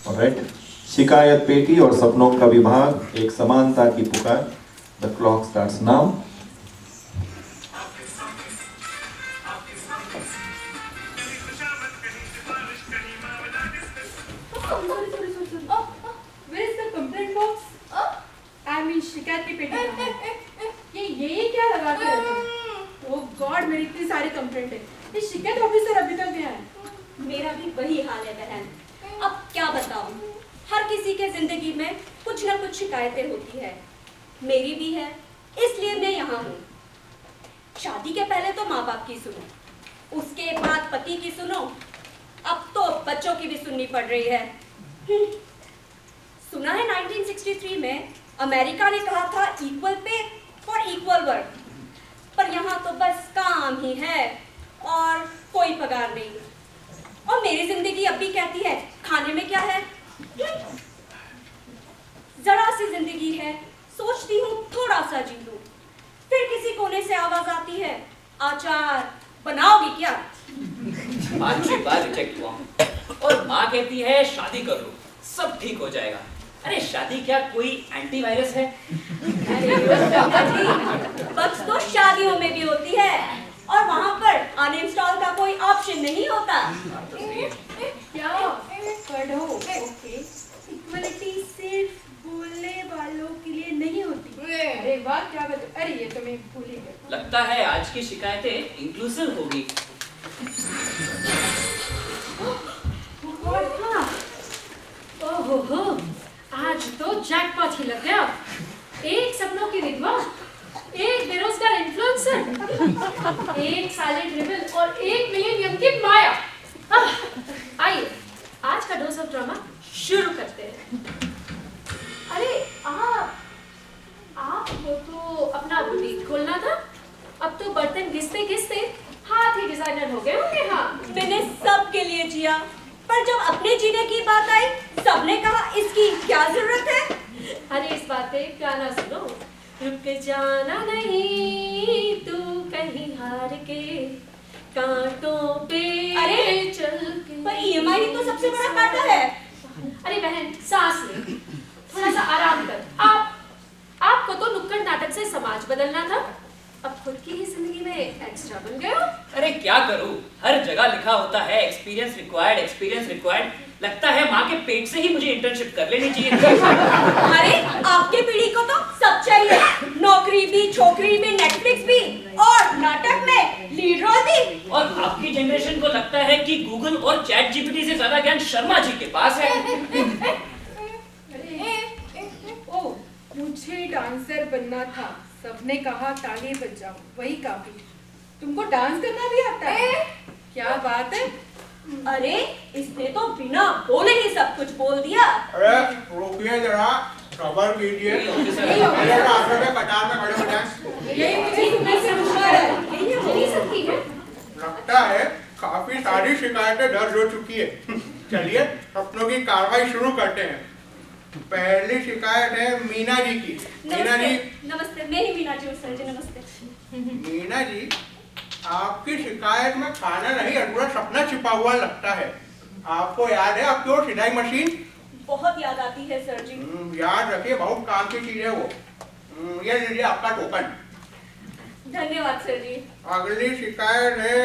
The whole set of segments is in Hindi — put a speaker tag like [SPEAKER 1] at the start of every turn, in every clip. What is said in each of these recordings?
[SPEAKER 1] ऑलराइट, शिकायत पेटी और सपनों का विभाग, एक समानता की पुकार। The clock starts now.
[SPEAKER 2] शिकायत की पेटी ये क्या लगा के रखे? ओह गॉड, मेरी इतनी सारी कंप्लेंट है। ये शिकायत ऑफिसर अभी तक नहीं आया।
[SPEAKER 3] मेरा भी वही हाल है बहन। अब क्या बताऊं, हर किसी के जिंदगी में कुछ ना कुछ शिकायतें होती है। मेरी भी है, इसलिए मैं यहाँ हूँ। शादी के पहले तो माँ बाप की सुनो, उसके बाद पति की सुनो, अब तो बच्चों की भी सुननी पड़ रही है। सुना है 1963 में अमेरिका ने कहा था equal pay for equal work, पर यहाँ तो बस काम ही है और कोई पगार नहीं। और मेरी जिंदगी अब भी कहती है खाने में क्या है। जरा सी जिंदगी है, सोचती हूँ थोड़ा सा जी लूं, फिर किसी कोने से आवाज आती है, आचार बनाओगी क्या?
[SPEAKER 4] 5-6 बार रिजेक्ट हुआ और माँ कहती है शादी कर लो सब ठीक हो जाएगा। अरे शादी क्या कोई एंटीवायरस है?
[SPEAKER 3] बस तो शादियों में भी होती है और वहाँ पर अनइंस्टॉल का कोई ऑप्शन नहीं होता।
[SPEAKER 2] क्या पढ़ो, ओके। इक्वलिटी सिर्फ बोलने वालों के लिए नहीं होती। अरे वाह, क्या बता। अरे ये तो मैं भूल ही गई।
[SPEAKER 4] लगता है आज की शिकायतें इंक्लूसिव होगी।
[SPEAKER 5] ओहो, आज तो जैकपॉट ही लग गया। एक सपनों की विधवा, एक बेरोजगार इन्फ्लुएंसर, एक साइलेंट रिबल और एक मिलेनियम की माया। आइए आज का डोज ऑफ ड्रामा शुरू करते हैं। अरे आपको तो अपना बुटीक खोलना था, अब तो बर्तन घिसते घिसते हाथ ही डिजाइनर हो गए होंगे। हाँ,
[SPEAKER 3] मैंने सबके लिए जिया, पर जब अपने जीने की बात आई सबने कहा इसकी क्या जरूरत है।
[SPEAKER 5] अरे इस बात पे गाना सुनो, रुक जाना नहीं तू कहीं हार के, कांटों पे
[SPEAKER 3] अरे
[SPEAKER 5] चल के।
[SPEAKER 3] पर ईएमआई तो सबसे बड़ा कांटा है।
[SPEAKER 5] अरे बहन सांस ले, थोड़ा सा आराम कर। आपको तो नुक्कड़ नाटक से समाज बदलना था, अब खुद की ही जिंदगी में एक्स्ट्रा बन गए हो।
[SPEAKER 4] अरे क्या करूं, हर जगह लिखा होता है एक्सपीरियंस रिक्वायर्ड, एक्सपीरियंस रिक्वायर्ड। लगता है माँ के पेट से ही मुझे इंटर्नशिप कर लेनी चाहिए।
[SPEAKER 3] अरे आपके पीढ़ी को तो सब चाहिए, नौकरी भी, छोकरी भी, नेटफ्लिक्स भी और नाटक में लीड रोल भी।
[SPEAKER 4] और आपकी जनरेशन को लगता है कि गूगल और चैट जीपीटी से ज्यादा ज्ञान शर्मा जी के पास है।
[SPEAKER 2] ओह, मुझे डांसर बनना था, सबने कहा ताली बजाओ, वही काफी। तुमको डांस करना भी आता है? क्या बात है।
[SPEAKER 3] अरे इसने तो बिना बोले ही सब कुछ बोल दिया।
[SPEAKER 6] अरे रोकिए जरा, सबर कीजिए। मेरे रास्ते में कतार में खड़े हो जाएं।
[SPEAKER 2] यही मुझे सुनने से मुश्किल है।
[SPEAKER 5] यही सब ठीक है।
[SPEAKER 6] लगता है काफी सारी शिकायतें दर्ज हो चुकी है। चलिए सपनों की कार्रवाई शुरू करते हैं। पहली शिकायत है मीना जी की। मीना जी।
[SPEAKER 3] नमस्ते, मैं ही मीना जी हूँ सर जी, नमस्ते।
[SPEAKER 6] मीना जी, आपकी शिकायत में खाना नहीं अधूरा सपना छिपा हुआ लगता है। आपको याद है आपकी वो सिलाई मशीन?
[SPEAKER 3] बहुत याद आती है सर जी।
[SPEAKER 6] याद रखिए, बहुत काम की चीज है वो। ये लीजिए आपका टोकन।
[SPEAKER 3] धन्यवाद सर जी।
[SPEAKER 6] अगली शिकायत है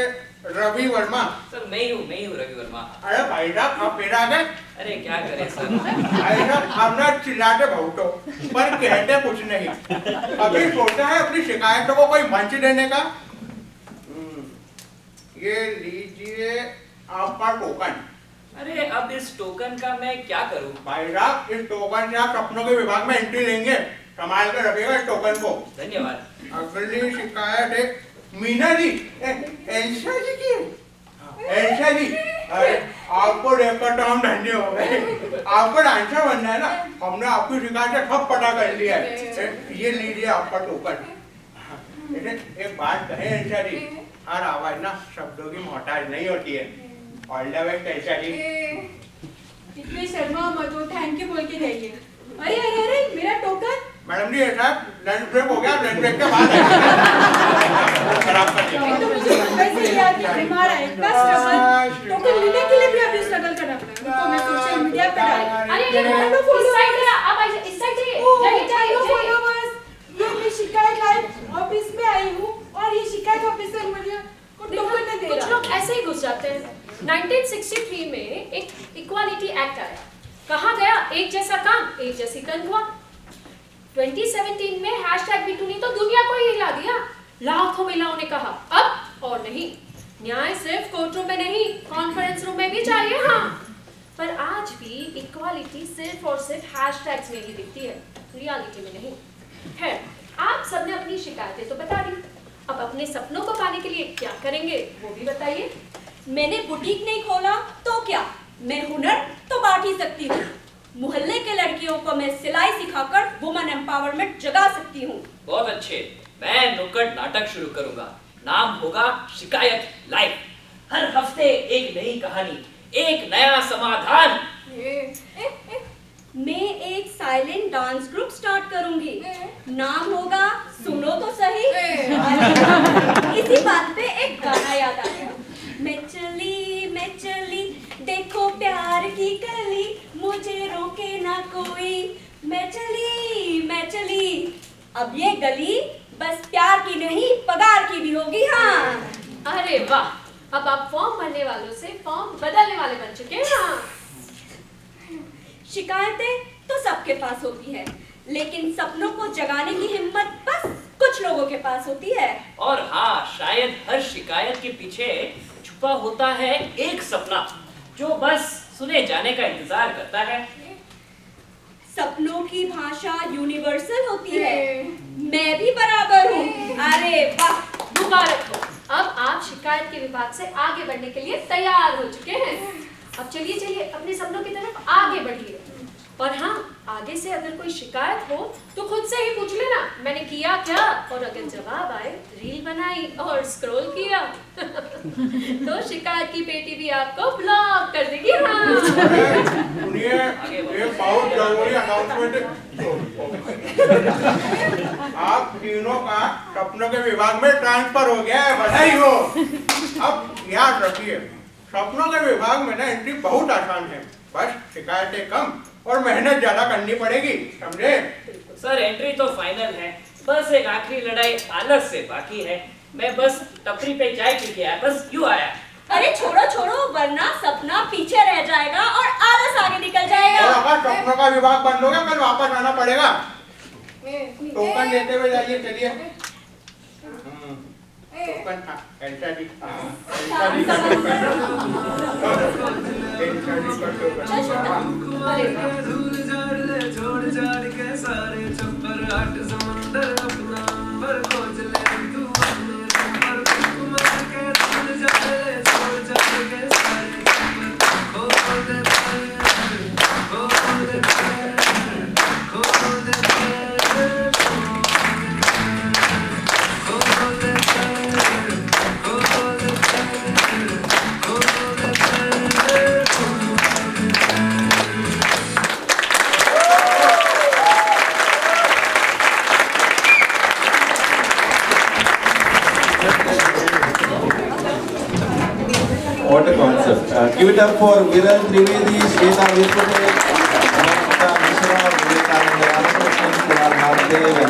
[SPEAKER 6] रवि वर्मा।
[SPEAKER 4] सर मैं ही हूँ रवि वर्मा।
[SPEAKER 6] अरे भाई साहब, आप फिर आ गए।
[SPEAKER 4] अरे क्या करें सर।
[SPEAKER 6] भाई साहब, हम ना चिल्लाते बहुत हो, पर कहते कुछ नहीं। अभी सोचा है अपनी शिकायतों को कोई मंच देने का। ये लीजिए आपका टोकन।
[SPEAKER 4] अरे अब इस टोकन का मैं क्या करूं?
[SPEAKER 6] भाई साहब, इस टोकन से आप सपनों के विभाग में एंट्री लेंगे, संभाल कर रखिएगा इस टोकन को।
[SPEAKER 4] धन्यवाद।
[SPEAKER 6] अगली शिकायत है मीना जी, एल्सा जी की। एल्सा जी, अरे आपको देखकर तो हम धन्य हो गए। आपको डांसर बनना है ना, हमने आपकी शिकायत से सब पता कर लिया है। ये लीजिए आपका टोकन। एक बात कहें एल्सा जी, हर आवाज ना शब्दों की मोहताज नहीं होती है। ऑल द बेस्ट एल्सा जी।
[SPEAKER 2] इतने शर्मा मत हो, थैंक यू बोल के जाइए। अरे अरे अरे, मेरा टोकन।
[SPEAKER 6] मैडम जी, ऐसा लंच ब्रेक हो गया, लंच ब्रेक के बाद खराब कर दिया।
[SPEAKER 2] तो मुझे मुंबई से याद बीमार है, इतना स्ट्रगल। टोकन लेने के लिए भी अभी स्ट्रगल करना पड़ा। तो मैं सोशल मीडिया पे डाली।
[SPEAKER 5] इस साइड है, आप इस साइड जाइए, जाइए, जाइए।
[SPEAKER 2] ये मैं शिकायत लाइव ऑफिस में आई हूँ और ये शिकायत ऑफिसर मुझे टोकन नहीं दे
[SPEAKER 5] कुछ
[SPEAKER 2] रहा।
[SPEAKER 5] लोग ऐसे ही घुस जाते हैं। 1963 में एक इक्वालिटी एक्ट आया, कहा गया एक जैसा काम एक जैसी तनख्वाह। 2017 में हैशटैग मीटू ने तो दुनिया को ही हिला दिया। लाखों महिलाओं ने कहा अब और नहीं, न्याय सिर्फ कोर्ट रूम में नहीं, कॉन्फ्रेंस रूम में भी चाहिए। हाँ, पर आज भी इक्वालिटी सिर्फ और सिर्फ हैशटैग्स में ही दिखती है, रियलिटी में नहीं है। आप सबने अपनी शिकायतें तो बता दी, अब अपने सपनों को पाने के लिए क्या करेंगे वो भी बताइए।
[SPEAKER 3] मैंने बुटीक नहीं खोला तो क्या, मैं हुनर तो बांट ही सकती हूँ। मोहल्ले के लड़कियों को मैं सिलाई सिखाकर वुमन एम्पावरमेंट जगा सकती हूँ।
[SPEAKER 4] बहुत अच्छे, मैं नुक्कड़ नाटक शुरू करूंगा, नाम होगा शिकायत लाइव। हर हफ्ते एक नई कहानी, एक नया समाधान।
[SPEAKER 3] मैं एक साइलेंट डांस ग्रुप स्टार्ट करूंगी, नाम होगा सुनो तो सही। इसी बात पे एक गाना याद आया, मैं चली देखो प्यार की कली, मुझे रोके ना कोई। मैं चली अब ये गली बस प्यार की नहीं पगार की भी होगी। हाँ,
[SPEAKER 5] अरे वाह, अब आप फॉर्म भरने वालों से फॉर्म बदलने वाले बन चुके हैं। हाँ,
[SPEAKER 3] शिकायतें तो सबके पास होती है, लेकिन सपनों को जगाने की हिम्मत बस कुछ लोगों के पास होती है।
[SPEAKER 4] और हाँ, शायद हर शिकायत के पीछे छुपा होता है एक सपना जो बस सुने जाने का इंतजार करता है।
[SPEAKER 3] सपनों की भाषा यूनिवर्सल होती है, मैं भी बराबर हूँ। अरे वाह,
[SPEAKER 5] मुबारक हो, अब आप शिकायत के विभाग से आगे बढ़ने के लिए तैयार हो चुके हैं। अब चलिए अपने सपनों की तरफ आगे बढ़िए। और हाँ, आगे से अगर कोई शिकायत हो तो खुद से ही पूछ लेना मैंने किया क्या, और अगर जवाब आए रील बनाई और स्क्रॉल किया तो शिकायत की पेटी भी आपको ब्लॉक कर देगी। हाँ,
[SPEAKER 6] सुनिए, ये बहुत जरूरी अनाउंसमेंट है। आप तीनों का सपनों के विभाग में ट्रांसफर हो गया है, बधाई हो। अब याद रखिए, सपनों के विभाग में ना एंट्री बहुत आसान है, बस शिकायतें कम और मेहनत ज्यादा करनी पड़ेगी, समझे?
[SPEAKER 4] सर, एंट्री तो फाइनल है, बस एक आखिरी लड़ाई आलस से बाकी है। मैं बस टपरी पे चाय पी के आया, बस यूं आया।
[SPEAKER 3] अरे छोड़ो, वरना सपना पीछे रह जाएगा और आलस आगे निकल जाएगा।
[SPEAKER 6] और अगर सपनों का विभाग बंद हो गया, कल वापस आना पड़ेगा। टोकन देते हुए जाइए, चलिए। टोकन ऐसा भी
[SPEAKER 5] अरे वाह।
[SPEAKER 7] धूल झाड़ ले छोड़ झाड़ के सारे चप्पर आठ समंदर अपना अंबर खोज ले तू अपने नंबर कुमार के धूल झाड़ ले छोड़ झाड़ के सारे चप्पर खोल दे खोल दे खोल दे
[SPEAKER 1] What a concept. Give it up for Viral Trivedi, Shweta Virpute, Mishra, Vivekananda Ramakrishnan, Kunal Mahadev,